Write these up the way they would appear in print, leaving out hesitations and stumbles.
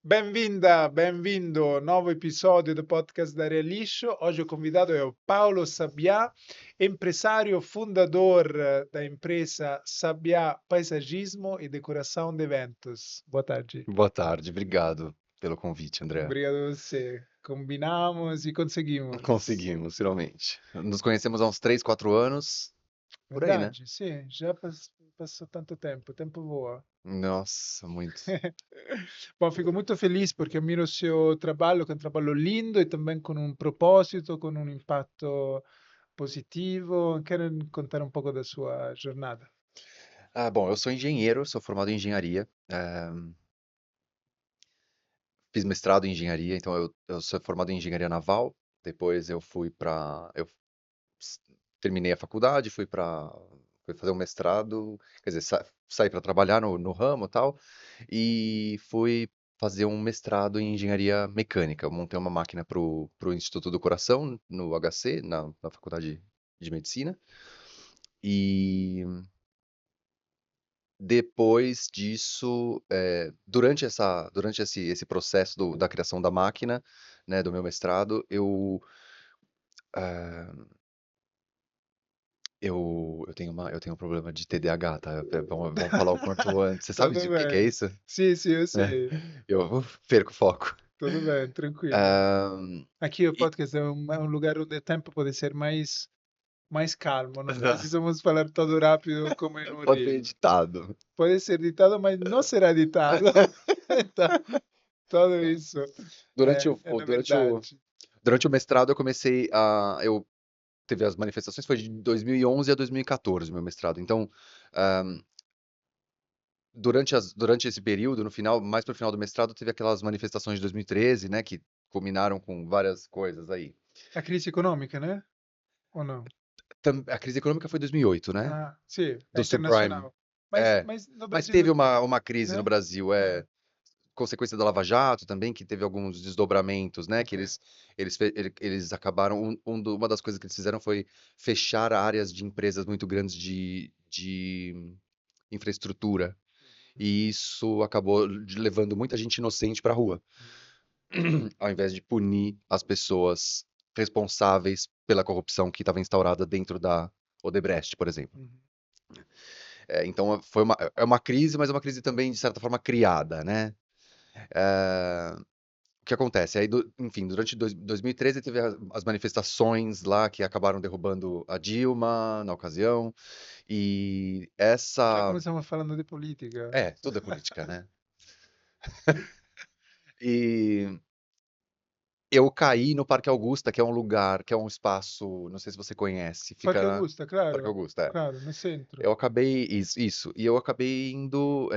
Bem-vinda, bem-vindo, novo episódio do podcast da Areia Lixo. Hoje o convidado é o Paulo Sabiá, empresário fundador da empresa Sabiá Paisagismo e Decoração de Eventos. Boa tarde. Boa tarde, obrigado pelo convite, André. Obrigado a você. Combinamos e conseguimos. Conseguimos, finalmente. Nos conhecemos há uns 3, 4 anos, por aí, né? Verdade, sim, já passou tanto tempo, o tempo voa. Nossa, muito. Bom, fico muito feliz porque ammiro o seu trabalho, que é um trabalho lindo e também com um propósito, com um impacto positivo. Quero contar um pouco da sua jornada. Bom, eu sou engenheiro, sou formado em engenharia, fiz mestrado em engenharia, então eu sou formado em engenharia naval. Depois eu s- terminei a faculdade, fui fazer um mestrado, quer dizer, saí para trabalhar no ramo e tal, e fui fazer um mestrado em engenharia mecânica. Eu montei uma máquina pro Instituto do Coração, no HC, na Faculdade de Medicina, e depois disso, durante esse processo da criação da máquina, né, do meu mestrado, eh, eu tenho um problema de TDAH, tá? Vamos falar o quanto antes. Você sabe Tudo de o que é bem. isso? Sim, eu É, sei. eu perco o foco. Tudo bem, tranquilo. Ahn, Aqui o e, podcast é um lugar onde o tempo pode ser mais calmo. Não precisamos falar todo rápido como em um pode ser reel. editado. Pode ser ditado, mas não será ditado. Então, tudo isso Durante é na verdade. durante o mestrado eu teve as manifestações, foi de 2011 a 2014, meu mestrado. Então, ah, durante esse período, no final, mais pro final do mestrado, teve aquelas manifestações de 2013, né, que culminaram com várias coisas aí. A crise econômica, né? Ou não? A crise econômica foi 2008, né? Ah, sim, é Do subprime. internacional. É, Mas no mas Brasil teve não, uma crise no né? Brasil, É, consequência da Lava Jato também, que teve alguns desdobramentos, né? Que ok. eles acabaram. Uma das coisas que eles fizeram foi fechar áreas de empresas muito grandes de infraestrutura. E isso acabou levando muita gente inocente para a rua, ao invés de punir as pessoas responsáveis pela corrupção que estava instaurada dentro da Odebrecht, por exemplo. Uhum. Então é uma crise, mas é uma crise também, de certa forma, criada, né? Eh, o que acontece? Aí, enfim, durante 2013 teve as manifestações lá que acabaram derrubando a Dilma na ocasião, e Já essa. começamos falando de política. Tudo é política, né? E eu caí no Parque Augusta, que é um lugar, que é um espaço, não sei se você conhece, Parque fica. Augusta, Parque claro. Augusta, é. Claro, no centro. Eu acabei. Isso. E eu acabei indo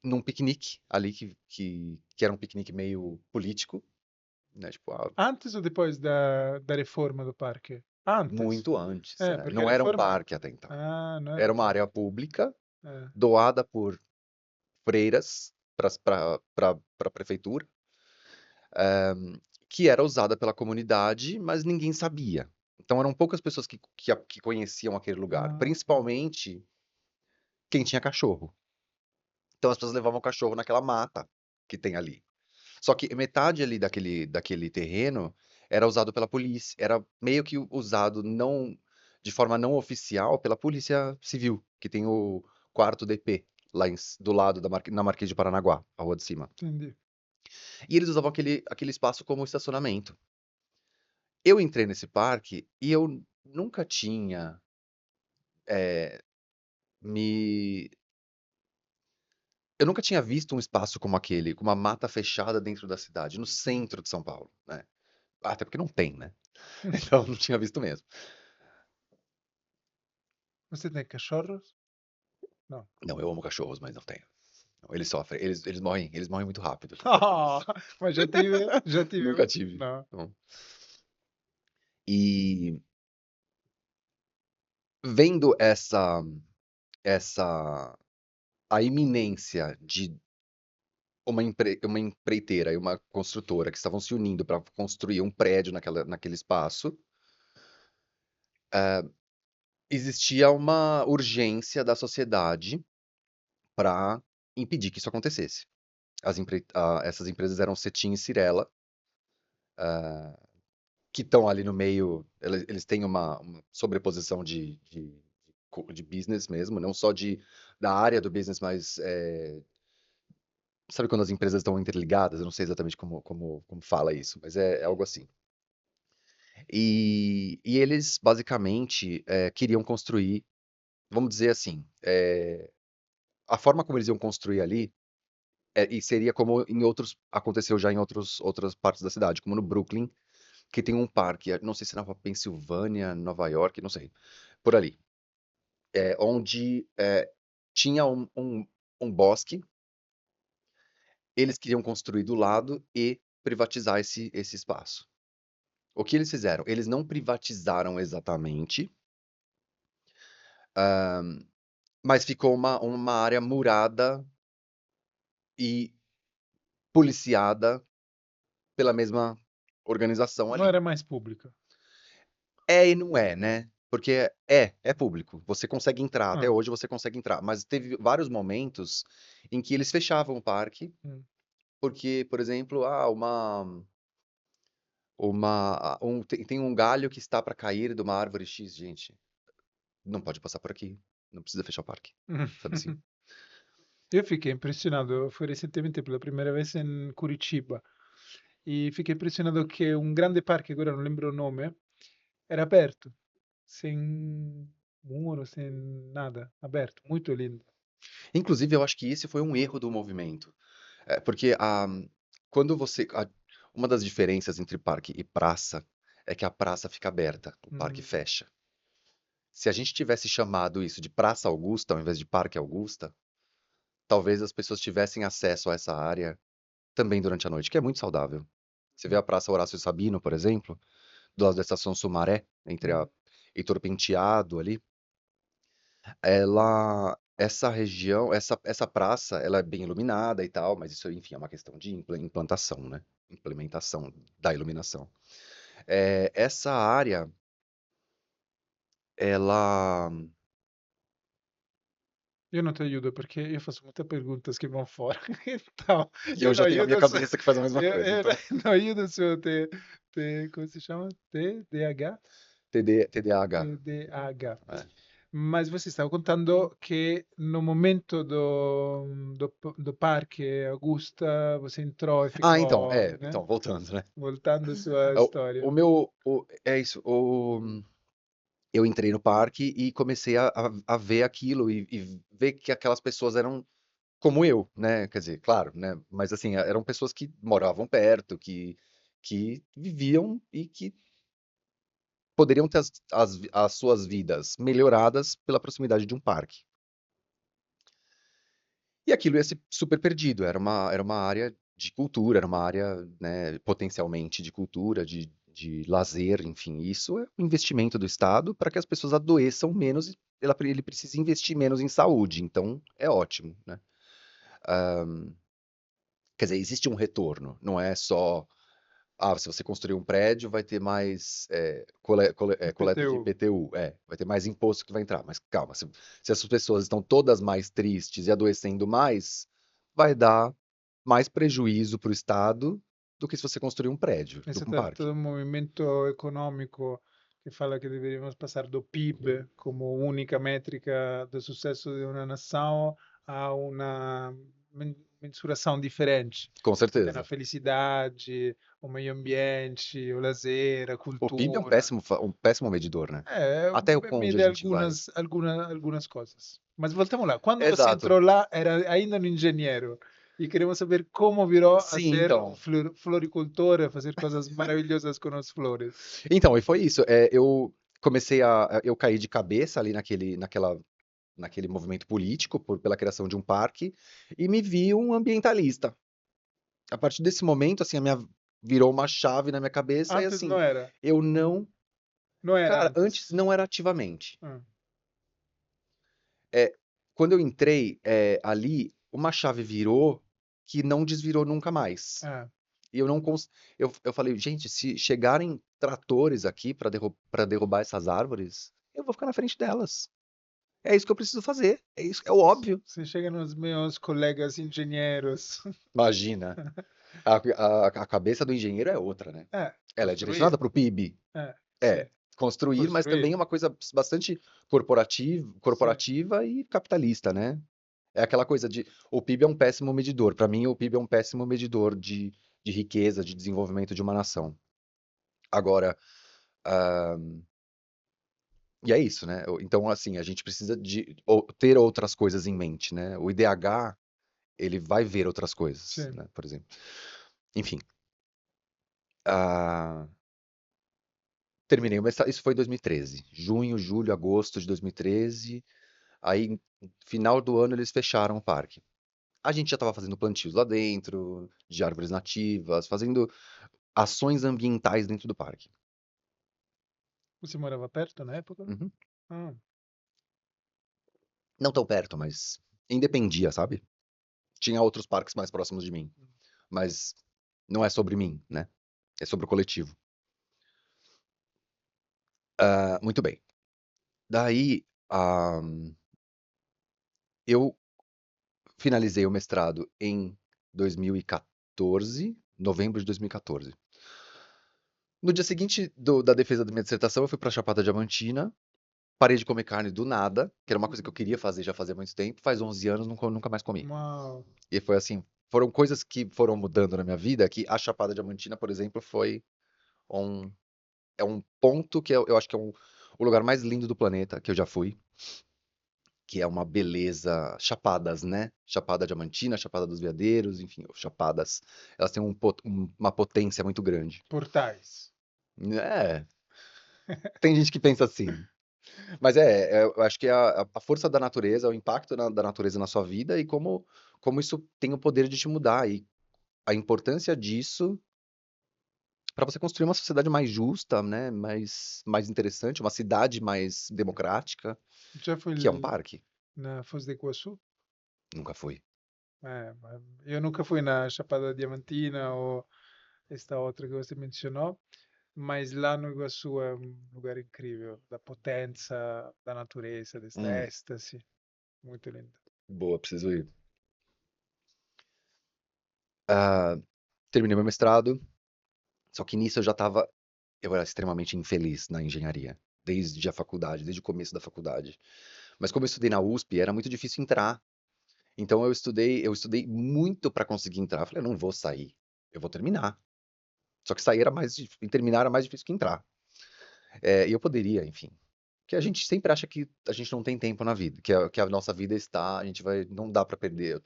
num piquenique ali, que era um piquenique meio político, né? Tipo, Antes ou depois da reforma do parque? Antes. muito antes. É, porque a Não era um reforma. parque até então. Ah, não era Era um uma parque. área pública É. doada por freiras para a prefeitura, que era usada pela comunidade, mas ninguém sabia. Então eram poucas pessoas que conheciam aquele lugar, Ah, principalmente quem tinha cachorro. Então as pessoas levavam o cachorro naquela mata que tem ali. Só que metade ali daquele terreno era usado pela polícia, era meio que usado não de forma não oficial pela Polícia Civil, que tem o quarto DP lá do lado na Marquês de Paranaguá, a rua de cima. entendi. E eles usavam aquele espaço como estacionamento. Eu entrei nesse parque e eu nunca tinha eh, me eu nunca tinha visto um espaço como aquele, com uma mata fechada dentro da cidade, no centro de São Paulo, né? Até porque não tem, né? Então não tinha visto mesmo. Você tem cachorros? Não. Não, eu amo cachorros, mas não tenho. Não, eles sofrem, eles morrem muito rápido. Ah, mas já tive Nunca um. tive. Não. Não. E vendo essa a iminência de uma empreiteira e uma construtora que estavam se unindo para construir um prédio naquele espaço, existia uma urgência da sociedade para impedir que isso acontecesse. essas empresas eram Cetim e Cirela, que estão ali no meio, eles têm uma sobreposição de business mesmo, não só da área do business, mas sabe quando as empresas estão interligadas? Eu não sei exatamente como fala isso, mas é algo assim. E eles basicamente queriam construir, vamos dizer assim, a forma como eles iam construir ali, e seria como aconteceu já em outras partes da cidade, como no Brooklyn, que tem um parque, não sei se é na Pensilvânia, Nova York, não sei, por ali, onde tinha um bosque, eles queriam construir do lado e privatizar esse espaço. O que eles fizeram? Eles não privatizaram exatamente, mas ficou uma área murada e policiada pela mesma organização Não ali. era mais pública. É e não é, né? Porque é público. Você consegue entrar, até Ah, hoje você consegue entrar. Mas teve vários momentos em que eles fechavam o parque, hum. porque, por exemplo, tem um galho que está para cair de uma árvore X, gente. Não pode passar por aqui. Não precisa fechar o parque. Sabe assim? Io fiquei impressionado, fui recentemente per la prima vez in Curitiba e fiquei impressionado che un grande parque, agora non lembro il nome, era aberto, sem muro, sem nada, aberto, muito lindo. Inclusive, eu acho que esse foi um erro do movimento. Porque quando uma das diferenças entre parque e praça é que a praça fica aberta, o parque Hum, fecha. Se a gente tivesse chamado isso de Praça Augusta ao invés de Parque Augusta, talvez as pessoas tivessem acesso a essa área também durante a noite, que é muito saudável. Você vê hum, a Praça Horácio Sabino, por exemplo, do lado da Estação Sumaré, entre a hum. Heitor Penteado ali, essa região, essa praça, ela é bem iluminada e tal, mas isso, enfim, é uma questão de implantação, né? Implementação da iluminação. Essa área, ela. Io non ti aiuto perché io faccio molte perguntas que vão fora. Então, E eu eu não já tenho a minha ajudo só, cabeça que faz a mesma coisa, eu então. não ajudo só como se chama? TDAH? TDAH. TDAH. É. Mas você estava contando que no momento do Parque Augusta você entrou e Ah, então, ficou, né? voltando, né? Voltando à sua O história. meu, é isso, eu entrei no parque e comecei a ver aquilo e ver que aquelas pessoas eram como eu, né? Quer dizer, claro, né? Mas assim, eram pessoas que moravam perto, que viviam e que poderiam ter as suas vidas melhoradas pela proximidade de um parque. E aquilo ia ser super perdido, era uma área de cultura, era uma área, né, potencialmente de cultura, de lazer, enfim. Isso é um investimento do Estado para que as pessoas adoeçam menos, e ele precisa investir menos em saúde, então é ótimo, né? Quer dizer, existe um retorno, não é só, se você construir um prédio, vai ter mais coleta de IPTU. IPTU, vai ter mais imposto que vai entrar. Mas calma, se essas pessoas estão todas mais tristes e adoecendo mais, vai dar mais prejuízo para o Estado do que se você construir um prédio, do que um Esatto, parque. todo un movimento economico che fala che deveríamos pasar do PIB como única métrica do sucesso de uma nação a uma mensuração diferente, Com onde na certeza. felicidade, o meio ambiente, o lazer, a O PIB é cultura. um péssimo medidor, né? É, Até onde a mede gente vai. algumas coisas. Mas voltamos lá. Quando você Exato. entrou lá, era ainda um engenheiro. E queremos saber como virou a Sim, ser então. floricultor, a fazer coisas maravilhosas com as flores. Então, e foi isso. Eu comecei eu caí de cabeça ali naquele movimento político pela criação de um parque e me vi um ambientalista. A partir desse momento, assim, virou uma chave na minha cabeça e Antes não assim, era. eu não, Não era cara, antes antes. não era ativamente. Ah, É, quando eu entrei ali, uma chave virou que não desvirou nunca mais. ah, E eu não eu falei, gente, se chegarem tratores aqui para derrubar essas árvores, eu vou ficar na frente delas. É isso que eu preciso fazer. É isso, é o óbvio. Você chega nos meus colegas engenheiros. Imagina. A cabeça do engenheiro é outra, né? Ela é direcionada Construir. para o PIB. Sim. É, construir, mas também é Construir. uma coisa bastante Sim. corporativa e capitalista, né? É aquela coisa de o PIB é um péssimo medidor. Para mim, o PIB é um péssimo medidor de riqueza, de desenvolvimento de uma nação. Agora, ah, e é isso, né? Então, assim, a gente precisa ter outras coisas em mente, né? O IDH, ele vai ver outras coisas, Sim. né? Por exemplo. Enfim, ah, terminei o mestrado, isso foi em 2013. Junho, julho, agosto de 2013. Aí, no final do ano, eles fecharam o parque. A gente já estava fazendo plantios lá dentro, de árvores nativas, fazendo ações ambientais dentro do parque. Você morava perto na época? Uhum. Ah, Não tão perto, mas independia, sabe? Tinha outros parques mais próximos de mim, mas não é sobre mim, né? É sobre o coletivo. Ah, muito bem. Daí, eu finalizei o mestrado em 2014, novembro de 2014. No dia seguinte da defesa da minha dissertação, eu fui para Chapada Diamantina, parei de comer carne do nada, que era uma coisa que eu queria fazer já fazia muito tempo. Faz 11 anos, nunca mais comi. uau. E foi assim, foram coisas que foram mudando na minha vida, que a Chapada Diamantina, por exemplo, foi um, é um ponto que eu acho que é o lugar mais lindo do planeta que eu já fui, que é uma beleza, Chapadas, né? Chapada Diamantina, Chapada dos Veadeiros, enfim, Chapadas, elas têm uma potência muito grande. Portais. É, tem gente que pensa assim. Mas eu acho que a força da natureza, o impacto da natureza na sua vida e como isso tem o poder de te mudar e a importância disso para você construir uma sociedade mais justa, né? Mais interessante, uma cidade mais democrática, Já foi que é um parque. na Foz do Iguaçu? Nunca fui. Mas eu nunca fui na Chapada Diamantina ou esta outra que você mencionou, mas lá no Iguaçu é um lugar incrível, da potência da natureza, desta Hum, êxtase, muito lindo. boa, preciso ir. Ah, terminei meu mestrado, só que nisso eu era extremamente infeliz na engenharia, desde a faculdade, desde o começo da faculdade. Mas como eu estudei na USP, era muito difícil entrar. Então eu estudei muito para conseguir entrar. Eu falei, eu não vou sair, eu vou terminar. Só que sair era e terminar era mais difícil que entrar. E eu poderia, enfim. Que a gente sempre acha que a gente não tem tempo na vida, que a nossa vida está, a gente vai, não dá para perder.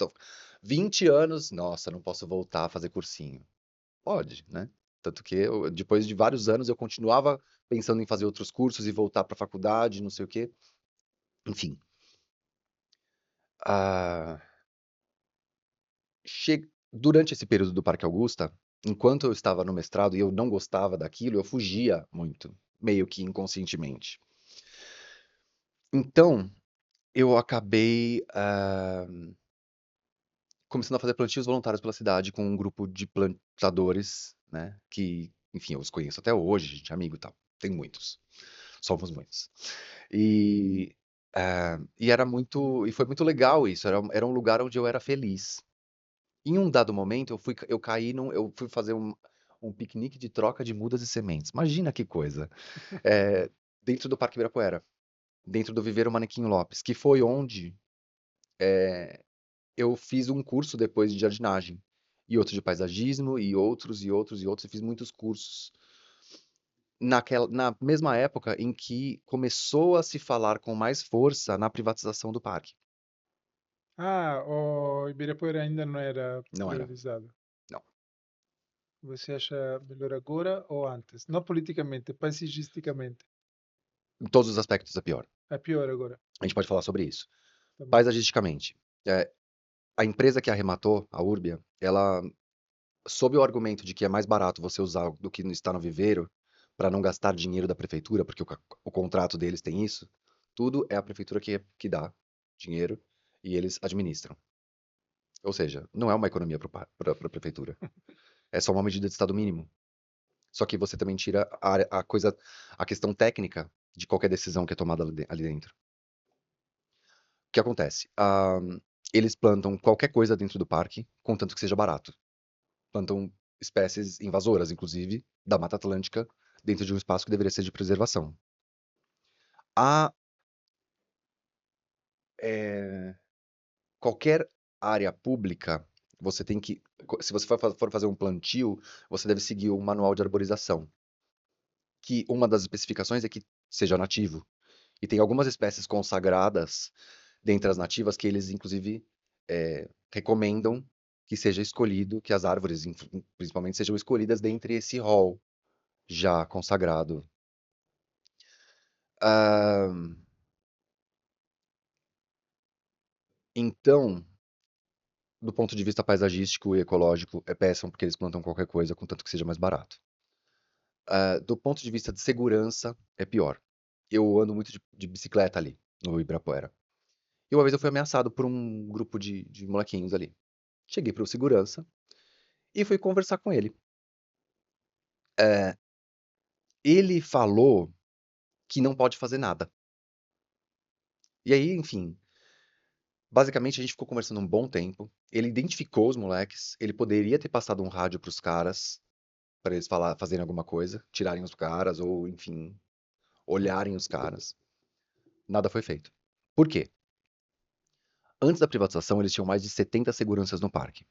20 anos, nossa, não posso voltar a fazer cursinho. Pode, né? Tanto que depois de vários anos eu continuava pensando em fazer outros cursos e voltar para a faculdade, não sei o quê. Enfim, ah, durante esse período do Parque Augusta, enquanto eu estava no mestrado e eu não gostava daquilo, eu fugia muito, meio que inconscientemente. Então, eu acabei começando a fazer plantios voluntários pela cidade com um grupo de plantadores, né? Que, enfim, eu os conheço até hoje, a gente é amigo e tal. Tem muitos. Somos muitos. E foi muito legal isso. Era um lugar onde eu era feliz. Em um dado momento, eu fui fazer um piquenique de troca de mudas e sementes. Imagina que coisa. É, dentro do Parque Ibirapuera, dentro do Viveiro Manequim Lopes, que foi onde eu fiz um curso depois de jardinagem, e outro de paisagismo, e outros, e outros, e outros. Eu fiz muitos cursos. Na mesma época em que começou a se falar com mais força na privatização do parque. O Ibirapuera ainda não era Não era, priorizado. não. Você acha melhor agora ou antes? Não politicamente, paisagisticamente. Em todos os aspectos é pior. É pior agora. A gente pode falar sobre isso. Também. Paisagisticamente, é, a empresa que arrematou, a Urbia, ela, sob o argumento de que é mais barato você usar do que está no viveiro, para não gastar dinheiro da prefeitura, porque o contrato deles tem isso, tudo é a prefeitura que dá dinheiro e eles administram. Ou seja, não é uma economia para a prefeitura. É só uma medida de estado mínimo. Só que você também tira a questão técnica de qualquer decisão que é tomada ali dentro. que acontece? Eles plantam qualquer coisa dentro do parque, contanto que seja barato. Plantam espécies invasoras, inclusive, da Mata Atlântica, dentro de um espaço que deveria ser de preservação. A, é, Qualquer área pública, você tem que, se você for fazer um plantio, você deve seguir um manual de arborização, que uma das especificações é que seja nativo. E tem algumas espécies consagradas dentre as nativas que eles, inclusive, recomendam que seja escolhido, que as árvores, principalmente, sejam escolhidas dentre esse rol já consagrado. Ah, então, do ponto de vista paisagístico e ecológico, é péssimo porque eles plantam qualquer coisa, contanto que seja mais barato. Do ponto de vista de segurança, é pior. Eu ando muito de bicicleta ali, no Ibirapuera. E uma vez eu fui ameaçado por um grupo de molequinhos ali. Cheguei pro segurança e fui conversar com ele. Ele falou que não pode fazer nada. E aí, enfim, basicamente a gente ficou conversando um bom tempo. Ele identificou os moleques, ele poderia ter passado um rádio pros caras, para eles fazerem alguma coisa, tirarem os caras ou, enfim, olharem os caras. Nada foi feito. Por quê? Antes da privatização, eles tinham mais de 70 seguranças no parque.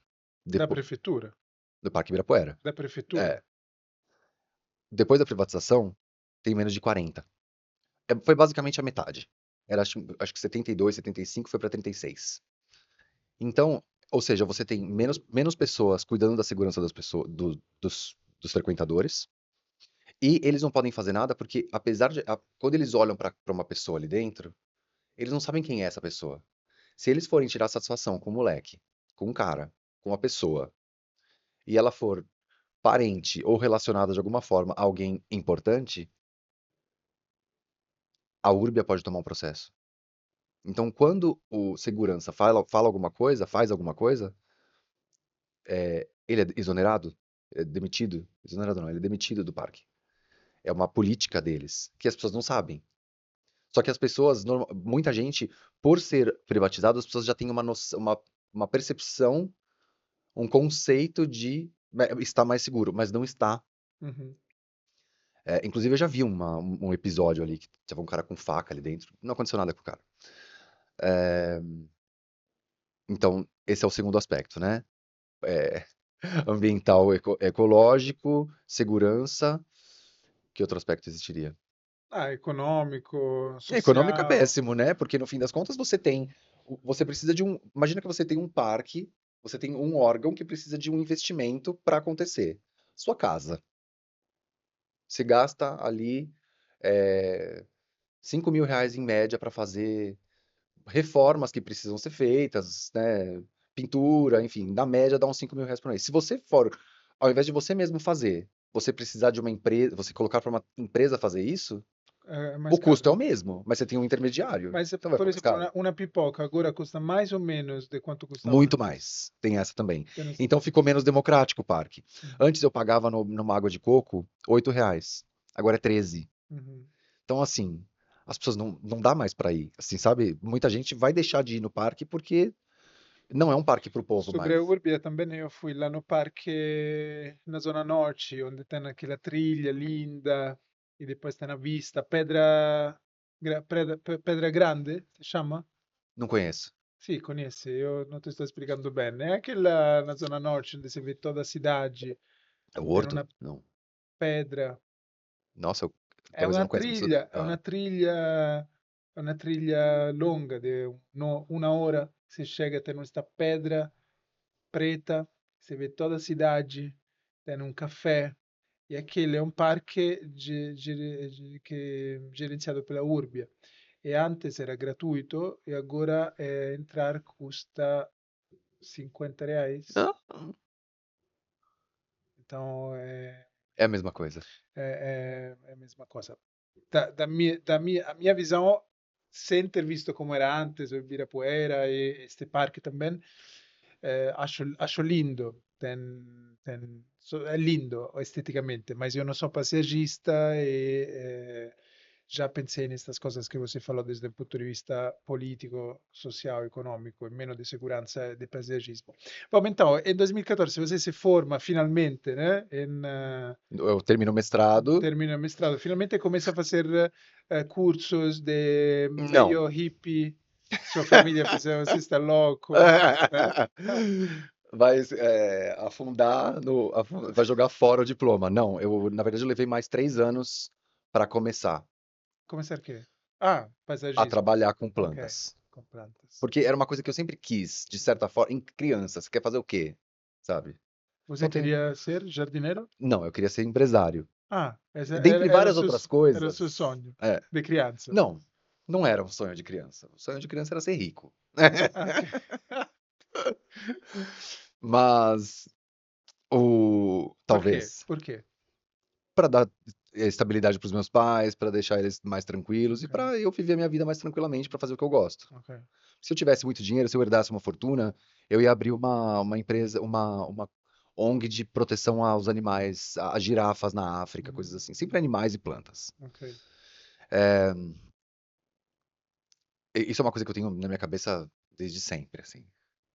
Da Depois, prefeitura? do Parque Ibirapuera. Da prefeitura? É. Depois da privatização, tem menos de 40. Foi basicamente a metade. Era, acho que 72, 75 foi para 36. Então, ou seja, você tem menos pessoas cuidando da segurança das pessoas, dos frequentadores, e eles não podem fazer nada porque, apesar de, quando eles olham para uma pessoa ali dentro, eles não sabem quem é essa pessoa. Se eles forem tirar satisfação com o moleque, com um cara, com uma pessoa, e ela for parente ou relacionada de alguma forma a alguém importante, a Urbia pode tomar um processo. Então, quando o segurança fala alguma coisa, faz alguma coisa, ele é exonerado, é demitido. Exonerado não, ele é demitido do parque. É uma política deles, que as pessoas não sabem. Só que as pessoas, muita gente, por ser privatizado, as pessoas já têm uma noção, uma percepção, um conceito de estar mais seguro, mas não está. Uhum. Inclusive, eu já vi um episódio ali que tava um cara com faca ali dentro. Não aconteceu nada com o cara. Então, esse é o segundo aspecto, né? É, ambiental, ecológico, segurança. Que outro aspecto existiria? Ah, econômico, Econômico é social. péssimo, né? Porque no fim das contas você precisa de um, imagina que você tem um parque, você tem um órgão que precisa de um investimento para acontecer. Sua casa. Você gasta ali é, 5 mil reais em média para fazer reformas que precisam ser feitas, né? Pintura, enfim, na média dá uns 5 mil reais por mês. Se você for, ao invés de você mesmo fazer, você precisar de uma empresa, você colocar para uma empresa fazer isso, É mais o custo caro. é o mesmo, mas você tem um intermediário, Mas, então vai por ficar mais exemplo, caro. uma pipoca agora custa mais ou menos de quanto custava Muito antes? mais. Tem essa também. Tem essa Então também. ficou menos democrático o parque. Uhum. Antes eu pagava numa água de coco R$ 8. Agora é 13. Uhum. Então, assim, as pessoas não dá mais pra ir. Assim, sabe? Muita gente vai deixar de ir no parque porque não é um parque pro povo Sobre a mais. Urbia também eu fui lá no parque, na zona norte, onde tem aquela trilha linda, e depois tem a vista, Pedra Grande, se chama? Não conheço. Sì, conhece, eu não te estou explicando bem. É aquela na zona norte, onde se vê toda a cidade, É o tem Horto? uma Não. pedra. Nossa, È talvez eu una não conheça. Mas triglia, è una triglia lunga di una hora. Se chega, tem esta pedra preta, você vê toda a cidade, tem um café. E aquele é um parque gerenciado pela Urbia. E antes era gratuito e agora entrar custa R$ 50. Ah, Então é a mesma coisa. é a mesma coisa. A minha visão, sem ter visto como era antes, o Ibirapuera e este parque também, acho lindo. É lindo esteticamente, mas eu não sou paisagista e já pensei nessas coisas que você falou desde o ponto de vista político, social, econômico, e menos de segurança e de paisagismo. Bom, então, em 2014 você se forma finalmente, né, Eu termino o mestrado. termina o mestrado, finalmente começa a fazer cursos de Não. meio hippie, sua família pensava, você está louco, né? Vai jogar fora o diploma. Não, na verdade, eu levei mais 3 anos para começar Começar o quê? Ah, a paisagismo. trabalhar com Ok, plantas. com plantas. Porque era uma coisa que eu sempre quis, de certa forma, em criança. Você quer fazer o quê? Sabe? Você Então tem. queria ser jardineiro? Não, eu queria ser empresário. Ah, esse Dentre várias outras era o seu coisas. sonho É, de criança. não, não era um sonho de criança. O sonho de criança era ser rico. Ok. Mas Por quê? talvez Por quê? para dar estabilidade para os meus pais, para deixar eles mais tranquilos e Ok, para eu viver a minha vida mais tranquilamente, para fazer o que eu gosto. ok. Se eu tivesse muito dinheiro, se eu herdasse uma fortuna, eu ia abrir uma empresa, uma ONG de proteção aos animais, a girafas na África, coisas assim. Sempre Hum, animais e plantas. ok. Isso é uma coisa que eu tenho na minha cabeça desde sempre, assim.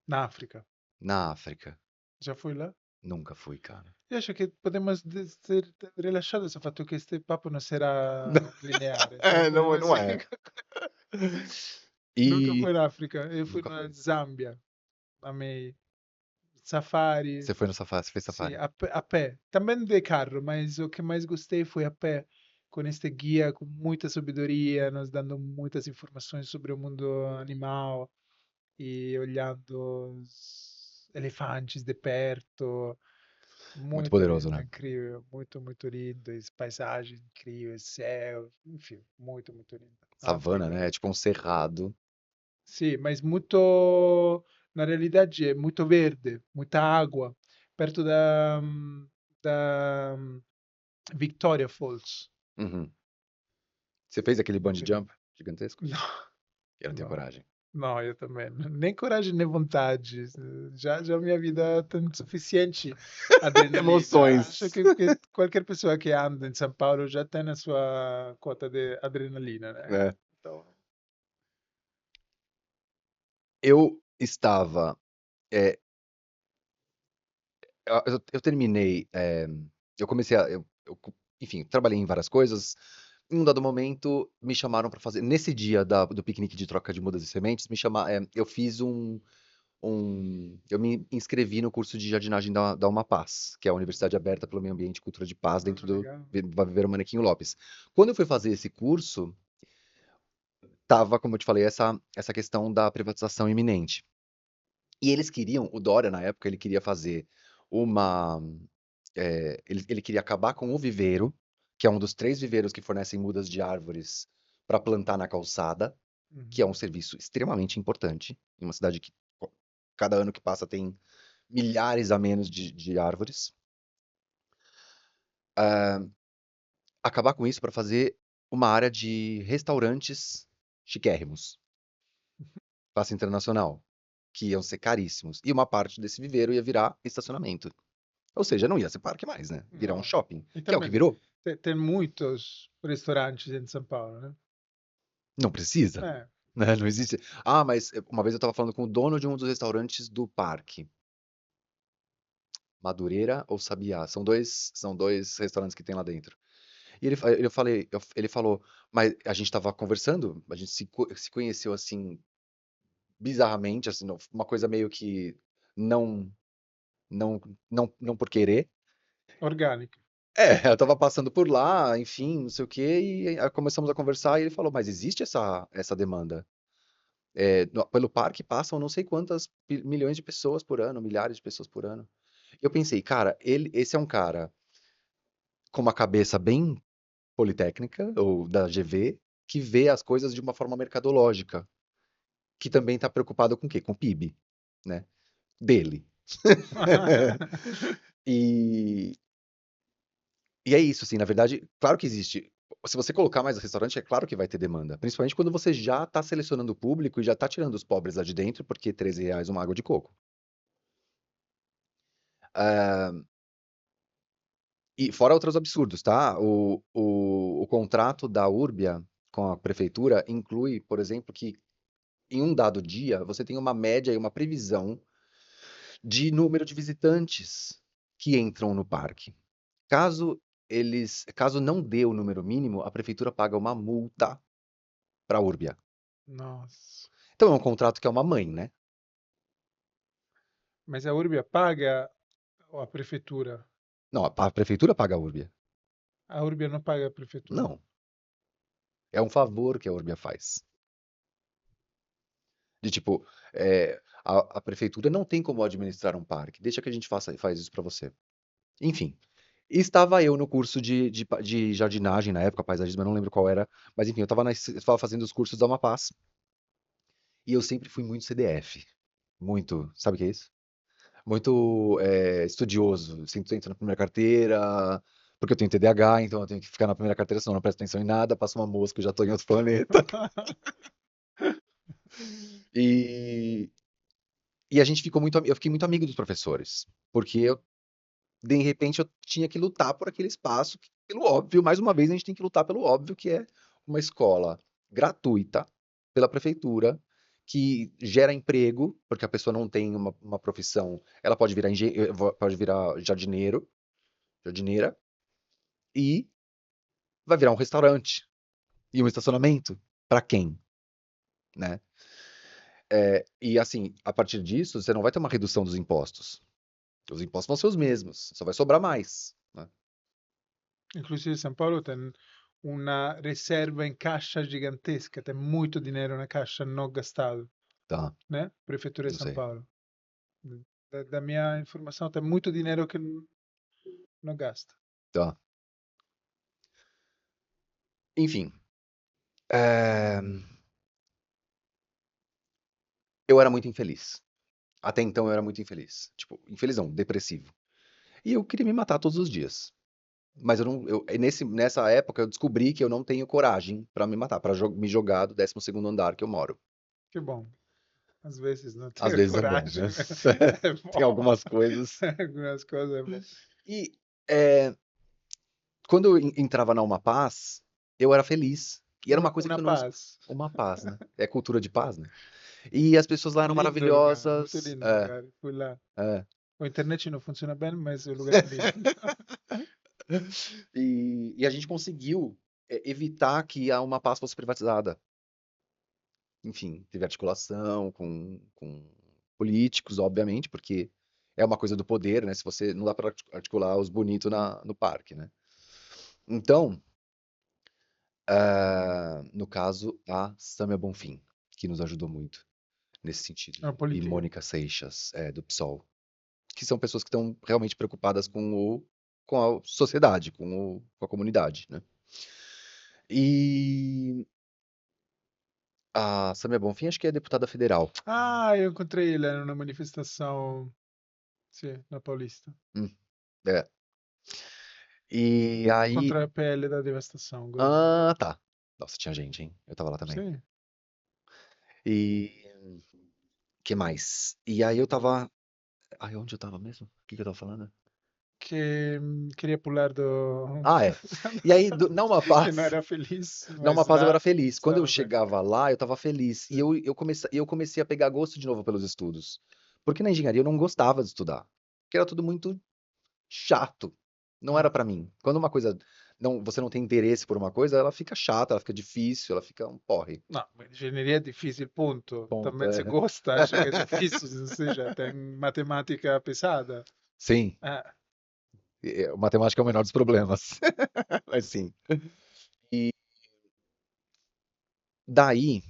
Na África. Na África, Já foi lá? nunca fui, cara. Eu acho que podemos ser relaxados ao fatto que este papo não será linear. Então É, não, podemos não ir. é. Nunca E fui na África. Eu fui nunca na fui. Zâmbia. Amei. Safari. Você foi no safari, você fez Sim, safari. a pé. Também de carro, mas o que mais gostei foi a pé, com este guia com muita sabedoria, nos dando muitas informações sobre o mundo animal e olhando os elefantes de perto. Muito Muito poderoso, lindo, né? incrível, muito, muito lindo, e paisagens incríveis, céu, enfim, muito, muito lindo. A Savana, África. né? É tipo um cerrado. Sim, mas muito, na realidade é muito verde, muita água, perto da Victoria Falls. Uhum. Você fez aquele bungee Muito lindo. jump gigantesco? Não, Eu não tenho não, coragem. não, eu também. Nem coragem, nem vontade. Já minha vida tem suficiente adrenalina. Acho Emoções. que qualquer pessoa que anda em São Paulo já tem a sua cota de adrenalina, né? É. Então, Eu estava. é, eu terminei. Eu comecei a. Enfim, trabalhei em várias coisas. Em um dado momento, me chamaram para fazer. Nesse dia do piquenique de troca de mudas e sementes, eu fiz eu me inscrevi no curso de jardinagem da Umapaz, que é a Universidade Aberta pelo Meio Ambiente e Cultura de Paz, dentro do legal. Viveiro Manequinho Lopes. Quando eu fui fazer esse curso, tava, como eu te falei, essa questão da privatização iminente. E eles queriam, o Dória, na época, ele queria fazer uma. Ele queria acabar com o viveiro, que é um dos 3 viveiros que fornecem mudas de árvores para plantar na calçada, que é Uhum. um serviço extremamente importante, em uma cidade que cada ano que passa tem milhares a menos de árvores. Acabar com isso para fazer uma área de restaurantes chiquérrimos, classe internacional, que iam ser caríssimos. E uma parte desse viveiro ia virar estacionamento. Ou seja, não ia ser parque mais, né? Virar um Não. shopping, E que é o que também virou. tem muitos restaurantes em São Paulo, né? Não precisa, É. né? Não existe. Ah, mas uma vez eu estava falando com o dono de um dos restaurantes do parque. Madureira ou Sabiá? São dois restaurantes que tem lá dentro. E ele falou, mas a gente estava conversando, a gente se conheceu assim, bizarramente, assim, uma coisa meio que não, não por querer. Orgânico. Eu tava passando por lá, enfim, não sei o quê, e aí começamos a conversar e ele falou, mas existe essa demanda? Pelo parque passam não sei quantas milhões de pessoas por ano, milhares de pessoas por ano. Eu pensei, cara, esse é um cara com uma cabeça bem politécnica, ou da GV, que vê as coisas de uma forma mercadológica, que também está preocupado com o quê? Com o PIB, né? Dele. E, e é isso, assim, na verdade, claro que existe. Se você colocar mais restaurante, é claro que vai ter demanda. Principalmente quando você já está selecionando o público e já está tirando os pobres lá de dentro, porque R$ 13 uma água de coco. Ah, E fora outros absurdos, tá? O contrato da Urbia com a prefeitura inclui, por exemplo, que em um dado dia você tem uma média e uma previsão de número de visitantes que entram no parque. Caso não dê o número mínimo, a prefeitura paga uma multa para a Urbia. Nossa. Então é um contrato que é uma mãe, né? Mas a Urbia paga ou a prefeitura? Não, a prefeitura paga a Urbia. A Urbia não paga a prefeitura. Não, é um favor que a Urbia faz. De tipo, a prefeitura não tem como administrar um parque. Deixa que a gente faz isso para você. Enfim, estava eu no curso de jardinagem na época, paisagismo, eu não lembro qual era, mas enfim, eu tava fazendo os cursos da Amapaz e eu sempre fui muito CDF. Muito, sabe o que é isso? Muito estudioso. Sempre entro na primeira carteira, porque eu tenho TDAH, então eu tenho que ficar na primeira carteira, senão eu não presto atenção em nada, passa uma mosca, eu já tô em outro planeta. E, e a gente ficou eu fiquei muito amigo dos professores, porque de repente eu tinha que lutar por aquele espaço, pelo óbvio, mais uma vez a gente tem que lutar pelo óbvio, que é uma escola gratuita pela prefeitura, que gera emprego, porque a pessoa não tem uma profissão, ela pode virar pode virar jardineira, e vai virar um restaurante e um estacionamento. Para quem, né? E assim, a partir disso, você não vai ter uma redução dos impostos. Os impostos vão ser os mesmos, só vai sobrar mais, né? Inclusive São Paulo tem uma reserva em caixa gigantesca, tem muito dinheiro na caixa não gastado, Tá, né? Prefeitura de eu São sei. Paulo. Da minha informação, tem muito dinheiro que não gasta. Tá. Enfim, é, eu era muito infeliz. Até então eu era muito infeliz. Tipo, infeliz não, depressivo. E eu queria me matar todos os dias. Mas eu não, nessa época eu descobri que eu não tenho coragem pra me matar, pra me jogar do 12º andar que eu moro. Que bom. Às vezes não Às tenho vezes é bom, coragem. né? É Tem bom. algumas coisas. Algumas coisas é bom. E é, quando eu entrava na Uma Paz, eu era feliz. E era uma coisa que Uma eu não. paz. Uma paz, né? É cultura de paz, né? E as pessoas lá eram Lindo lugar, muito maravilhosas. lindo lugar. Fui lá. É. A internet não funciona bem, mas o lugar é lindo. E a gente conseguiu evitar que a Uma Paz fosse privatizada. Enfim, teve articulação com políticos, obviamente, porque é uma coisa do poder, né? Se você não dá para articular os bonitos no parque, né? Então, no caso, a Samia Bonfim, que nos ajudou muito nesse sentido. É uma E política. Mônica Seixas, do PSOL, que são pessoas que estão realmente preocupadas com a sociedade, com a comunidade, né? E a Samia Bonfim, acho que é deputada federal. Ah, eu encontrei ele numa manifestação, sim, na Paulista. Hum, é. E aí. Contra a PL da devastação, gosto. Ah, tá. Nossa, tinha gente, hein? Eu tava lá também. Sim. E. Que mais? E aí eu tava. Ai, onde eu tava mesmo? O que que eu tava falando? Que queria pular do. Ah, é. E aí, na Uma Que não Paz. era feliz, Na Uma mas Paz eu lá era feliz. Quando eu estava bem. chegava lá, eu tava feliz. E Sim. eu comecei a pegar gosto de novo pelos estudos. Porque na engenharia eu não gostava de estudar. Porque era tudo muito chato. Não era Ah, pra mim. Quando uma coisa você não tem interesse por uma coisa, ela fica chata, ela fica difícil, ela fica um porre. não, mas engenharia é difícil, ponto. Ponto, Também se é. gosta, acha que é difícil, ou seja, tem matemática pesada. Sim, Ah, matemática é o menor dos problemas. Mas sim. E daí,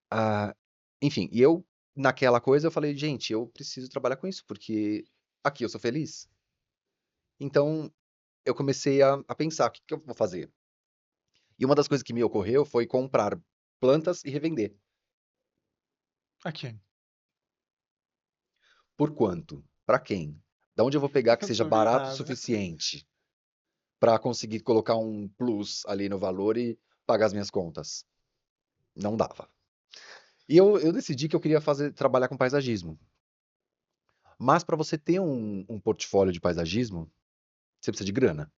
ah, enfim, e eu, naquela coisa, eu falei, gente, eu preciso trabalhar com isso, porque aqui eu sou feliz. Então, eu comecei a pensar, o que que eu vou fazer? E uma das coisas que me ocorreu foi comprar plantas e revender. a quem? Por quanto? Para quem? Da onde eu vou pegar que Não seja barato o duvidava. suficiente para conseguir colocar um plus ali no valor e pagar as minhas contas? Não dava. E eu decidi que eu queria trabalhar com paisagismo. Mas para você ter um portfólio de paisagismo, você precisa de grana.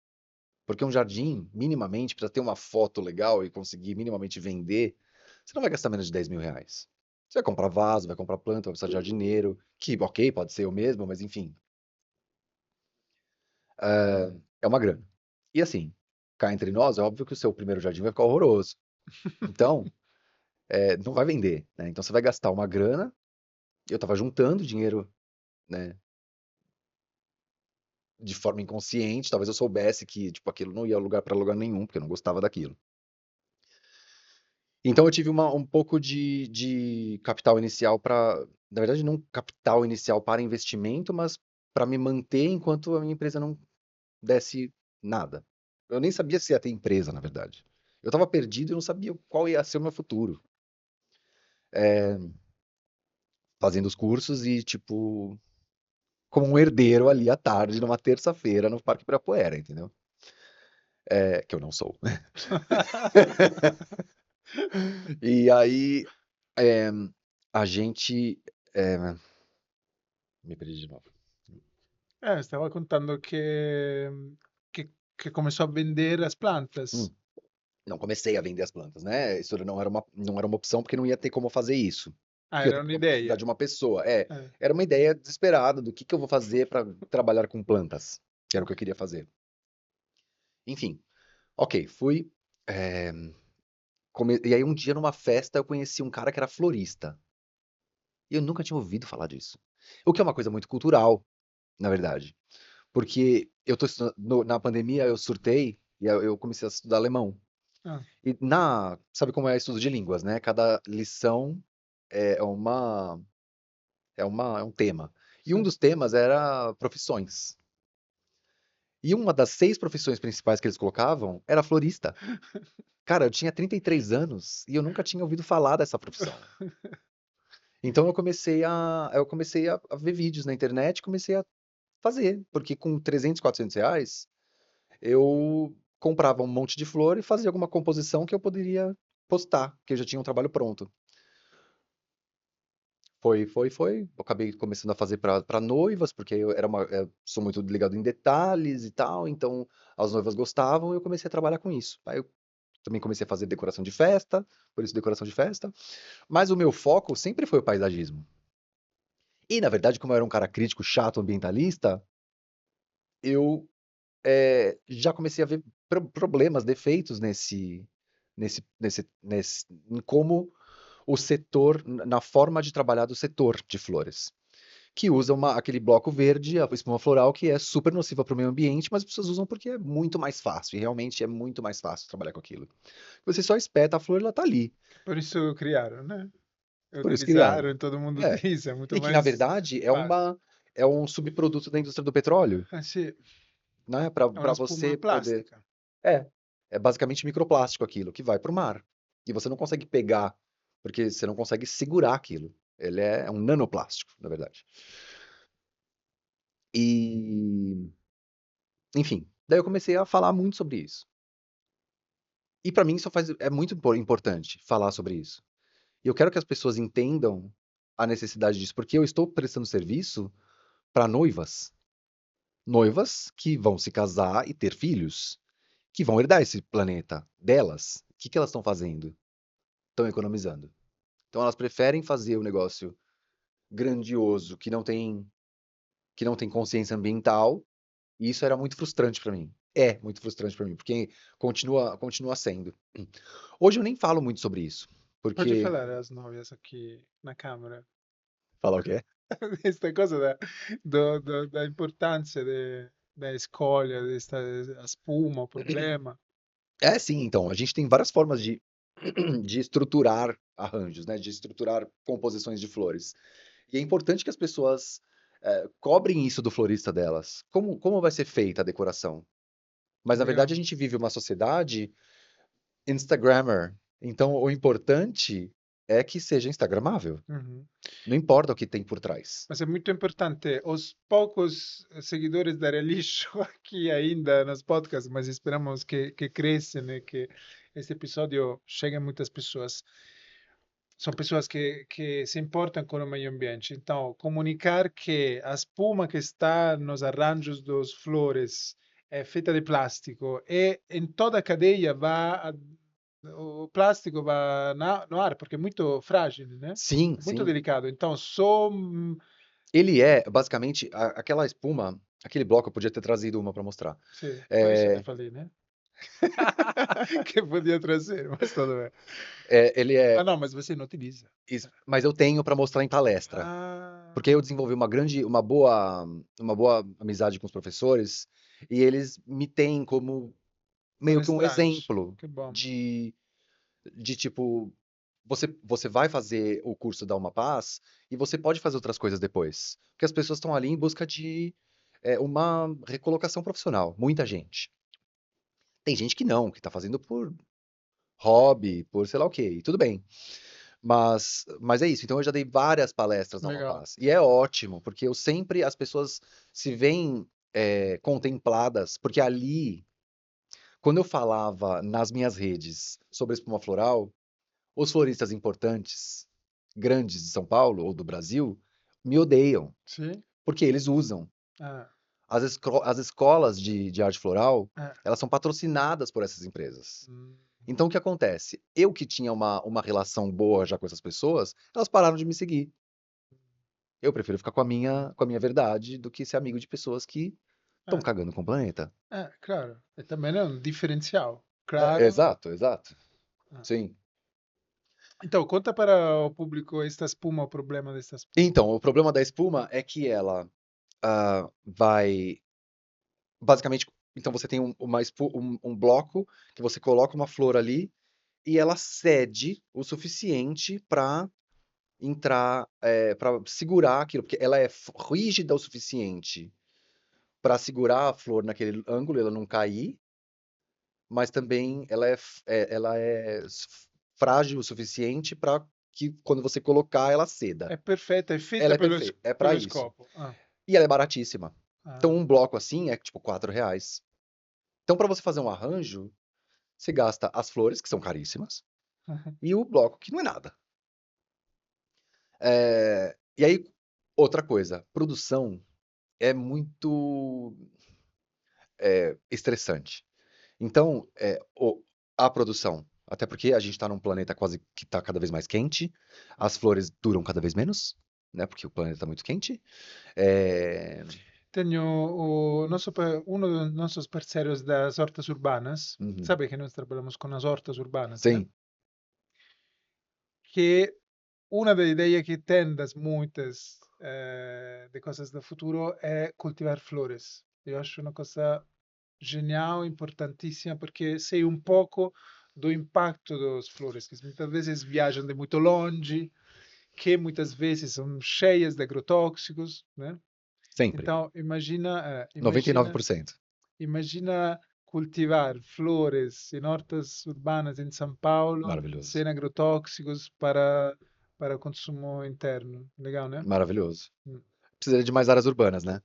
Porque um jardim, minimamente, para ter uma foto legal e conseguir minimamente vender, você não vai gastar menos de 10 mil reais. Você vai comprar vaso, vai comprar planta, vai precisar de jardineiro, que, ok, pode ser eu mesmo, mas enfim, é uma grana. E assim, cá entre nós, é óbvio que o seu primeiro jardim vai ficar horroroso. Então, não vai vender, né? Então você vai gastar uma grana. Eu tava juntando dinheiro, né, de forma inconsciente. Talvez eu soubesse que, tipo, aquilo não ia lugar para lugar nenhum, porque eu não gostava daquilo. Então eu tive um pouco de capital inicial para, na verdade, não capital inicial para investimento, mas para me manter enquanto a minha empresa não desse nada. Eu nem sabia se ia ter empresa, na verdade. Eu estava perdido e não sabia qual ia ser o meu futuro. Fazendo os cursos e, tipo, como um herdeiro ali à tarde, numa terça-feira, no Parque Ibirapuera, entendeu? Que eu não sou. E aí, é, a gente. é, Me perdi de novo. Stava contando que começou a vender as Hum, plantas. não comecei a vender as plantas, né? Isso não era uma opção porque não ia ter como fazer isso. Ah, Porque era eu ia precisar un'idea. de uma pessoa. Eh, Era uma ideia desesperada do que eu vou fazer para trabalhar com plantas, que era o que ok. eu queria fazer. Enfim, ok, fui. é, E aí um dia numa festa eu conheci um cara que era florista. E eu nunca tinha ouvido falar disso. O que é uma coisa muito cultural, na verdade. Porque eu tô na pandemia eu surtei e eu comecei a estudar alemão. Ah, E sabe como é estudo de línguas, né? Cada lição é é um tema. E um sì. dos temas era profissões. E uma das 6 profissões principais que eles colocavam era florista. Cara, eu tinha 33 anos e eu nunca tinha ouvido falar dessa profissão. Então eu comecei a ver vídeos na internet, comecei a fazer, porque com 300, 400 reais, eu comprava um monte de flor e fazia alguma composição que eu poderia postar, que eu já tinha um trabalho pronto. Foi. Eu acabei começando a fazer para noivas, porque eu sou muito ligado em detalhes e tal, então as noivas gostavam e eu comecei a trabalhar com isso. Aí eu também comecei a fazer decoração de festa, por isso decoração de festa, mas o meu foco sempre foi o paisagismo. E, na verdade, como eu era um cara crítico, chato, ambientalista, eu já comecei a ver problemas, defeitos em como o setor, na forma de trabalhar do setor de flores, que usa aquele bloco verde, a espuma floral, que é super nociva para o meio ambiente, mas as pessoas usam porque é muito mais fácil, e realmente é muito mais fácil trabalhar com aquilo. Você só espeta a flor, ela tá ali. Por isso criaram, né? Por isso criaram. Utilizaram, todo mundo É. utiliza, é muito E que, na mais verdade, fácil. é um subproduto da indústria do petróleo, Ah, sì, né? Para è una você spuma poder. plastica. É, é basicamente microplástico aquilo, que vai para o mar. E você não consegue pegar, porque você não consegue segurar aquilo. Ele é um nanoplástico, na verdade. E, enfim, daí eu comecei a falar muito sobre isso. E para mim é muito importante falar sobre isso. E eu quero que as pessoas entendam a necessidade disso, porque eu estou prestando serviço para noivas. Noivas que vão se casar e ter filhos, que vão herdar esse planeta delas. O que que elas estão fazendo? Estão economizando. Então elas preferem fazer o negócio grandioso que não tem consciência ambiental, e isso era muito frustrante para mim. É muito frustrante para mim, porque continua sendo. Hoje eu nem falo muito sobre isso, Pode porque falar às novias aqui na câmara. falar o quê? Questa cosa da importância da escolha, desta a spuma, o problema. É sim, então, a gente tem várias formas de estruturar arranjos, né, de estruturar composições de flores. E é importante que as pessoas cobrem isso do florista delas. Como vai ser feita a decoração? Mas na verdade a Legal. gente vive uma sociedade Instagrammer. Então, o importante é que seja instagramável. Uhum. Não importa o que tem por trás. Mas é muito importante. Os poucos seguidores da Realisho aqui ainda nos podcasts, mas esperamos que cresçam e que este episódio chegue a muitas pessoas. São pessoas que se importam com o meio ambiente. Então, comunicar que a espuma que está nos arranjos dos flores é feita de plástico e em toda a cadeia o plástico vai no ar, porque é muito frágil, né? Sim, Muito sim. delicado. Então, só. Ele é, basicamente, aquela espuma, aquele bloco, eu podia ter trazido uma para mostrar. Sim, por isso eu te É, falei, né? Que podia trazer, mas tudo bem. ele é, Ah, não, mas você não utiliza. mas eu tenho para mostrar em palestra. Ah, Porque eu desenvolvi uma boa amizade com os professores e eles me têm como meio que um palestrante. exemplo Que bom. de tipo, você vai fazer o curso da Uma Paz e você pode fazer outras coisas depois. Porque as pessoas estão ali em busca de uma recolocação profissional. Muita gente. Tem gente que não, que está fazendo por hobby, por sei lá o quê, e tudo bem. Mas é isso. Então eu já dei várias palestras na Uma Legal. Paz. E é ótimo, porque eu sempre, as pessoas se veem contempladas, porque ali, quando eu falava nas minhas redes sobre espuma floral, os floristas importantes, grandes de São Paulo ou do Brasil, me odeiam, Sim? porque eles usam. Ah, As escolas de arte floral, ah. elas são patrocinadas por essas empresas. Hum. Então, o que acontece? Eu que tinha uma relação boa já com essas pessoas, elas pararam de me seguir. Eu prefiro ficar com a minha verdade do que ser amigo de pessoas que estão Ah, cagando com o planeta. claro. E também é um diferencial. Claro. Exato, exato. Ah. Sim. Então, conta para o público esta espuma, o problema desta espuma. Então, o problema da espuma é que ela vai. Basicamente, então você tem um bloco que você coloca uma flor ali e ela cede o suficiente para entrar, para segurar aquilo, porque ela é rígida o suficiente para segurar a flor naquele ângulo, ela não cair, mas também ela é frágil o suficiente para que quando você colocar ela ceda. É perfeita, é Ela feita é perfeita, é para pelo isso. escopo. Ah, E ela é baratíssima. Então ah. um bloco assim é tipo R$ 4. Então para você fazer um arranjo, você gasta as flores, que são caríssimas, e o bloco, que não é nada. E aí, outra coisa, produção é muito estressante. Então, a produção, até porque a gente está num planeta quase que está cada vez mais quente, as flores duram cada vez menos, né? Porque o planeta está muito quente. É, Tenho uno dos nossos parceiros das hortas urbanas, uhum, sabe que nós trabalhamos com as hortas urbanas, né? sim, Que uma das ideias que tem das muitas de coisas do futuro é cultivar flores. Eu acho uma coisa genial, importantíssima, porque sei um pouco do impacto das flores, que muitas vezes viajam de muito longe, que muitas vezes são cheias de agrotóxicos, né? sempre. Então, imagina, 99%. imagina cultivar flores em hortas urbanas em São Paulo, Maravilhoso. sem agrotóxicos para consumo interno. Legal, né? Maravilhoso. Hum, Precisaria de mais áreas urbanas, né?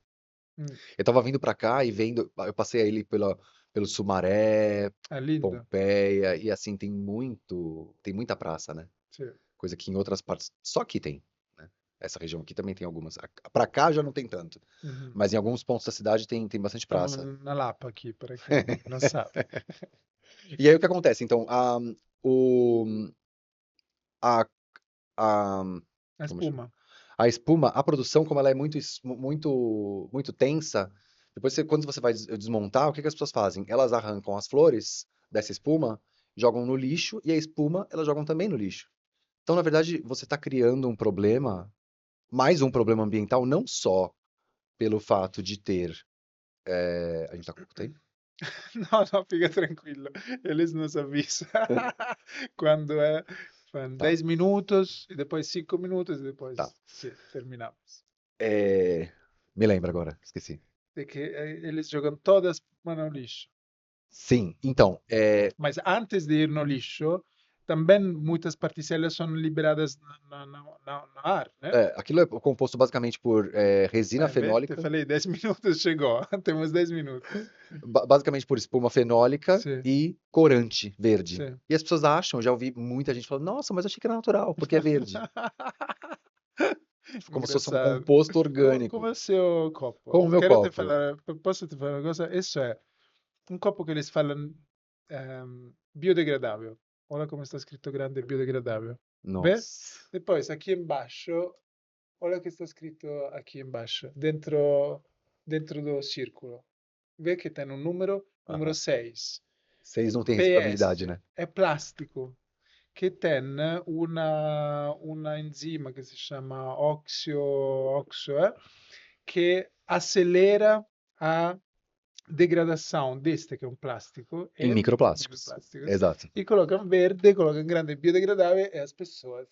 hum. Eu tava vindo pra cá e vendo, eu passei ali pelo Sumaré, É lindo. Pompeia, e assim, tem muita praça, né? Sì. Coisa que em outras partes, só aqui tem, né? Essa região aqui também tem algumas. Pra cá já não tem tanto, Uhum. mas em alguns pontos da cidade tem bastante Estamos praça. na Lapa aqui, para quem não sabe. E aí o que acontece? Então, o, a, a, A como chama? espuma. A espuma, a produção, como ela é muito tensa, depois quando você vai desmontar, o que que as pessoas fazem? Elas arrancam as flores dessa espuma, jogam no lixo, e a espuma elas jogam também no lixo. Então, na verdade, você está criando um problema, mais um problema ambiental, não só pelo fato de ter. A gente tá com pouco tempo? No, no, fica tranquilo. Eles nos avisam quando é. Fan Tá, 10 minutos e depois 5 minutos e tá. depois sim, terminamos. Me lembra agora, esqueci. De que eles jogam toda a espuma no lixo. Sim, então, Mas antes de ir no lixo, também muitas partículas são liberadas no ar, né? aquilo é composto basicamente por resina Te fenólica, falei 10 minutos, chegou. Temos 10 minutos. basicamente por espuma fenólica Sim, e corante verde. sim. E as pessoas acham, eu já ouvi muita gente falando, nossa, mas eu achei que era natural, porque é verde. Como se fosse um Engraçado. composto Como orgânico. é o seu copo? Com o meu Quero te copo. falar, posso te falar uma coisa? Isso é. um copo que eles falam biodegradável. Olha como está escrito grande biodegradável. Vê? Nossa. Depois, aqui embaixo, olha o que está escrito aqui embaixo, dentro do círculo. Vê que tem um número Aham. 6. 6 não tem reciclabilidade, PS, né? é plástico, que tem uma enzima que se chama oxo, que acelera a degradação deste, que é um plástico, Em em microplásticos. microplásticos, Exato. e colocam verde, colocam grande biodegradável, e as pessoas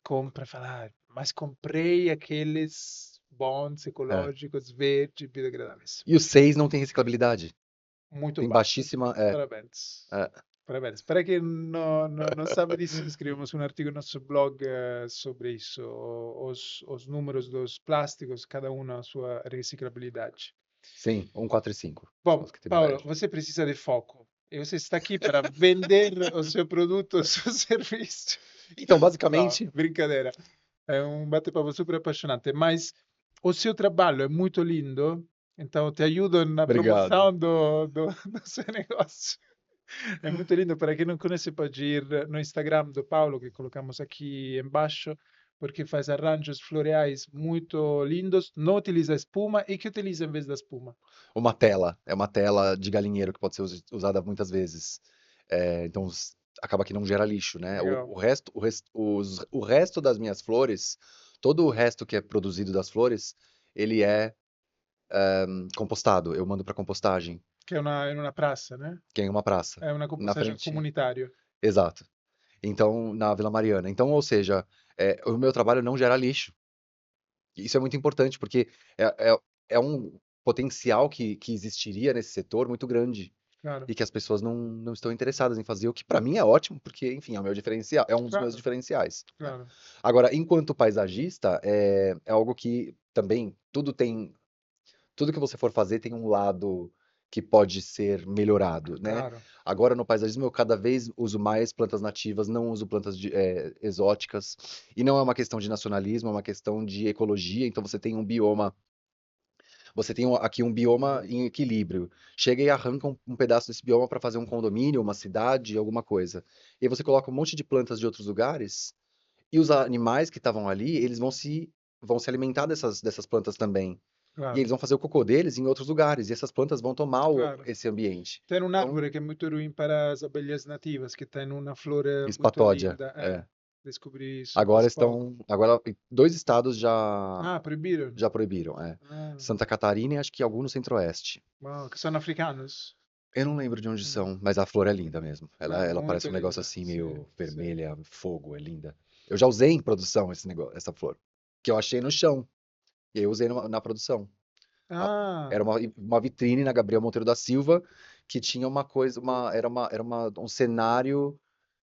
compram e falam, mas comprei aqueles bons É. ecológicos, verdes, biodegradáveis. E o 6 não tem reciclabilidade. Muito Tem baixo. baixíssima. Parabéns. É. Parabéns. Para quem não sabe disso, escrevemos um artigo no nosso blog sobre isso, os números dos plásticos, cada um a sua reciclabilidade. Sim, 1, 4 e 5. São Bom, os que tem Paulo, melhor. você precisa de foco. E você está aqui para vender o seu produto, o seu serviço. Então, Não, basicamente. brincadeira. É um bate-papo super apaixonante, mas o seu trabalho é muito lindo, então te ajudo na Obrigado. promoção do seu negócio. É muito lindo. Para quem não conhece, pode ir no Instagram do Paulo, que colocamos aqui embaixo, porque faz arranjos floreais muito lindos, não utiliza espuma e que utiliza em vez da espuma. Uma tela. É uma tela de galinheiro que pode ser usada muitas vezes. Então, acaba que não gera lixo, né? Legal. O resto das minhas flores, todo o resto que é produzido das flores, ele é compostado. Eu mando para compostagem, Que é uma praça, né? que é em uma praça. É uma Na compostagem frente. comunitária. Exato. Então, na Vila Mariana. Então, ou seja, o meu trabalho não gera lixo. Isso é muito importante, porque é um potencial que existiria nesse setor muito grande Claro, e que as pessoas não estão interessadas em fazer, o que para mim é ótimo, porque, enfim, é o meu diferencial, é um dos meus claro, diferenciais, né? claro. Agora, enquanto paisagista, é algo que também tudo que você for fazer tem um lado que pode ser melhorado, né? Claro, Agora, no paisagismo, eu cada vez uso mais plantas nativas, não uso plantas exóticas. E não é uma questão de nacionalismo, é uma questão de ecologia. Então, você tem aqui um bioma em equilíbrio. Chega e arranca um pedaço desse bioma para fazer um condomínio, uma cidade, alguma coisa. E aí você coloca um monte de plantas de outros lugares, e os animais que estavam ali, eles vão se alimentar dessas plantas também. E claro, eles vão fazer o cocô deles em outros lugares, e essas plantas vão tomar claro. esse ambiente. Tem uma Então, árvore que é muito ruim para as abelhas nativas, que tem uma flor muito espatódia, linda. é. Descobri isso Agora faz pouco. dois estados já Ah, proibiram? já proibiram, é. Ah, Santa Catarina e acho que algum no Centro-Oeste. uau, que são africanos. Eu não lembro de onde Hum, são, mas a flor é linda mesmo. ah, Ela parece muito um negócio linda. assim Sim, meio sim. vermelha, fogo, é linda. Eu já usei em produção esse negócio, essa flor, que eu achei no chão. E aí eu usei na produção. A- Ah, Era uma vitrine na Gabriel Monteiro da Silva que tinha uma coisa, um cenário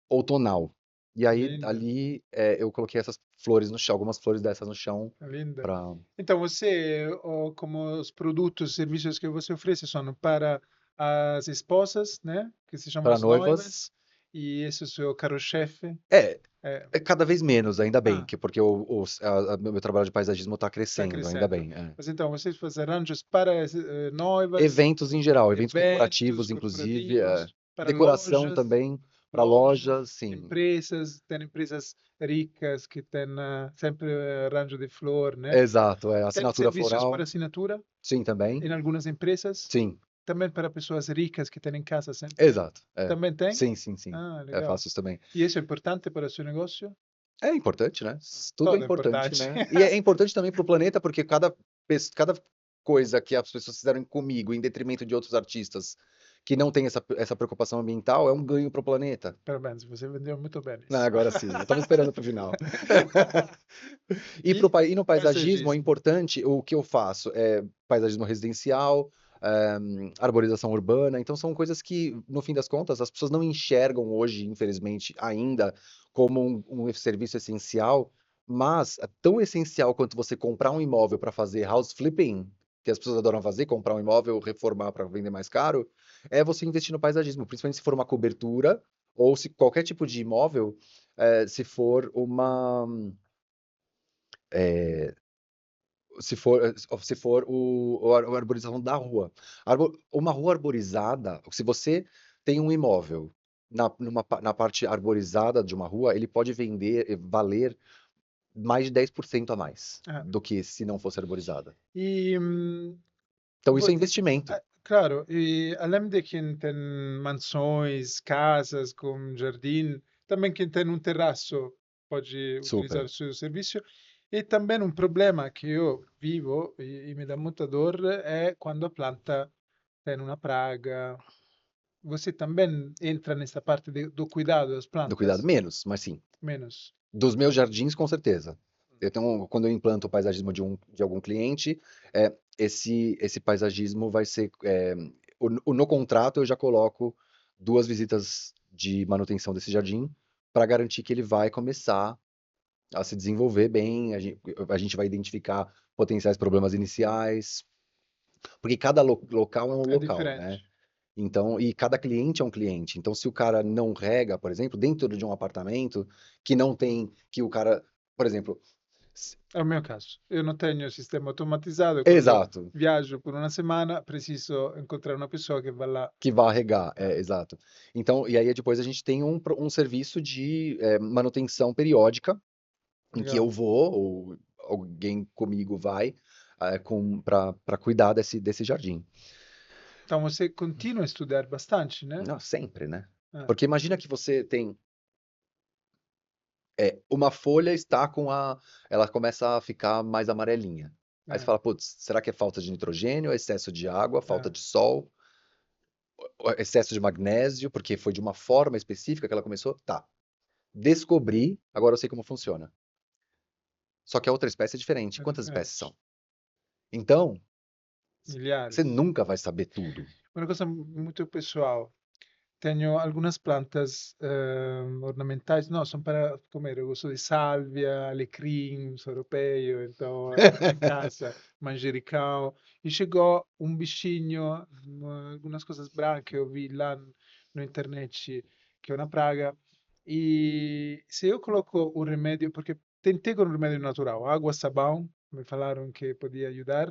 outonal. E aí linda, ali eu coloquei essas flores no chão, algumas flores dessas no chão linda. para Então, você, como os produtos, serviços que você oferece são para as esposas, né? Que se chamam para as noivas. noivas, e esse é o seu carro-chefe. É, É, é cada vez menos, ainda bem, ah, porque meu trabalho de paisagismo está está crescendo, ainda crescendo. bem. É. Mas então, vocês fazem arranjos para noivas, Eventos em geral, eventos eventos corporativos, inclusive, corporativos, para decoração lojas, também, para lojas, lojas, sim. empresas, tem empresas ricas que têm sempre arranjo de flor, né? Exato, Tem assinatura serviços por floral, assinatura sim, também. em algumas empresas, Sim, também para pessoas ricas que têm em casa sempre. exato. É. Também tem? Sim, sim, sim. Ah, É, legal. faço isso também. E isso é importante para o seu negócio? É importante, né? Tudo é Todo é importante, importante. né? E é importante também para o planeta, porque cada coisa que as pessoas fizeram comigo, em detrimento de outros artistas que não têm essa preocupação ambiental, é um ganho para o planeta. Parabéns, você vendeu muito bem Não, isso. agora sim, eu estava esperando para o final. E E no paisagismo é paisagismo? importante o que eu faço é paisagismo residencial, arborização urbana. Então são coisas que, no fim das contas, as pessoas não enxergam hoje, infelizmente, ainda como um serviço essencial, mas é tão essencial quanto você comprar um imóvel para fazer house flipping, que as pessoas adoram fazer, comprar um imóvel, reformar para vender mais caro, é você investir no paisagismo, principalmente se for uma cobertura ou se qualquer tipo de imóvel, se for se for a arborização da rua. Uma rua arborizada, se você tem um imóvel na parte arborizada de uma rua, ele pode valer mais de 10% a mais Ah, do que se não fosse arborizada. e Então isso é investimento. claro, e além de quem tem mansões, casas com jardim, também quem tem um terraço pode utilizar Super. o seu serviço. E também um problema que eu vivo e me dá muita dor é quando a planta tem uma praga. Você também entra nessa parte do cuidado das Do cuidado plantas? menos, mas sim. Menos. Dos meus jardins, com certeza. Então, quando eu implanto o paisagismo de algum cliente, esse paisagismo vai ser. No contrato, eu já coloco 2 visitas de manutenção desse jardim para garantir que ele vai começar a se desenvolver bem. A gente vai identificar potenciais problemas iniciais, porque cada local é um É local, né? diferente. Então, e cada cliente é um cliente. Então, se o cara não rega, por exemplo, dentro de um apartamento que não tem, que o cara, por exemplo, s- É o meu caso. Eu não tenho sistema automatizado. Quando exato, viajo por uma semana, preciso encontrar uma pessoa que vá lá. que vá regar, Ah, exato. Então, e aí depois a gente tem um serviço de manutenção periódica, em que legal. eu vou, ou alguém comigo vai, para cuidar desse jardim. Então você continua a estudar bastante, né? Não, sempre, né? Ah, Porque imagina que você tem uma folha está ela começa a ficar mais amarelinha. Aí você ah, fala, putz, será que é falta de nitrogênio, excesso de água, falta ah, de sol, ou excesso de magnésio, porque foi de uma forma específica que ela começou? Tá. Descobri, agora eu sei como funciona. Só que a outra espécie é diferente. é Quantas espécies são? diferente. Então, você Milhares. nunca vai saber tudo. Uma coisa muito pessoal. Tenho algumas plantas ornamentais, não, são para comer. Eu gosto de sálvia, alecrim, europeio, então em casa, manjericão. E chegou um bichinho, algumas coisas brancas eu vi lá na internet, que é uma praga. E se eu coloco o remédio, porque tentei com um remédio natural, água, sabão, me falaram que podia ajudar,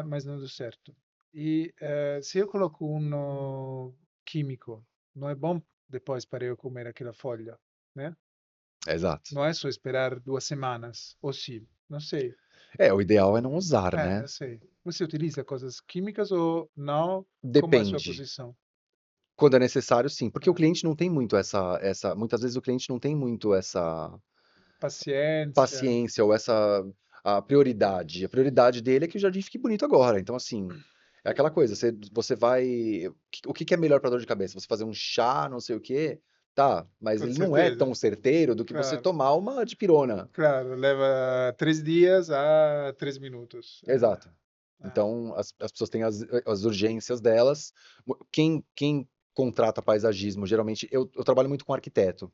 mas não deu certo. E se eu coloco um químico, não é bom depois para eu comer aquela folha, né? Exato. Não é só esperar 2 semanas, ou sim, não sei. O ideal é não usar, né? Eu sei. Você utiliza coisas químicas ou não? Como é a sua Depende. posição? Quando é necessário, sim. Porque o Ah, cliente não tem muito muitas vezes o cliente não tem muito essa paciência, paciência ou essa a prioridade. A prioridade dele é que o jardim fique bonito agora. Então, assim, é aquela coisa, você vai. O que que é melhor para dor de cabeça? Você fazer um chá, não sei o quê? Tá, mas com ele não é certeza. tão certeiro do que você Claro, tomar uma dipirona. claro. Leva 3 dias a 3 minutos. Exato. Ah, Então, as pessoas têm as urgências delas. Quem contrata paisagismo, geralmente, eu trabalho muito com arquiteto,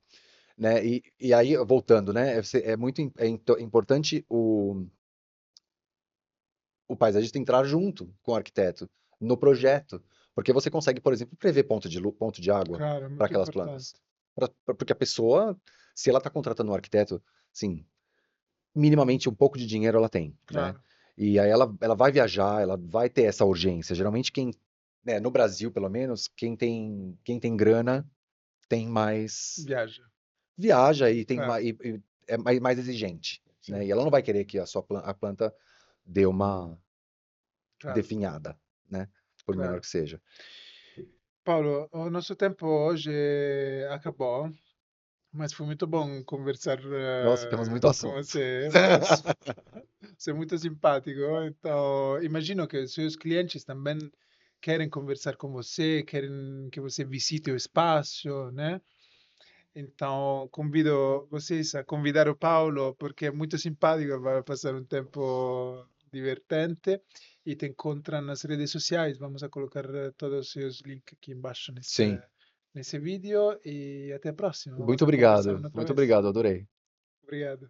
né? E aí, voltando, né? É muito importante o paisagista entrar junto com o arquiteto no projeto, porque você consegue, por exemplo, prever ponto de água claro, é para muito aquelas plantas. importante. Porque a pessoa, se ela está contratando um arquiteto, sim, minimamente um pouco de dinheiro ela tem, né? Claro. E aí ela vai viajar, ela vai ter essa urgência. Geralmente né, no Brasil, pelo menos, quem tem grana tem mais Viaja. viaja e tem Claro, e é mais exigente, né? sim, E ela não vai querer que a planta dê uma claro, definhada, né? Por menor claro. que seja. Paulo, o nosso tempo hoje acabou, mas foi muito bom conversar Nossa, temos muito com assunto. você. Você é muito simpático, então imagino que os seus clientes também querem conversar com você, querem que você visite o espaço, né? Então convido vocês a convidar o Paulo porque é muito simpático para passar um tempo divertente e te encontram nas redes sociais. Vamos a colocar todos os seus links aqui embaixo Sim. nesse vídeo e até a próxima. Vamos Muito a conversar obrigado. outra Muito vez. obrigado, adorei. Obrigado.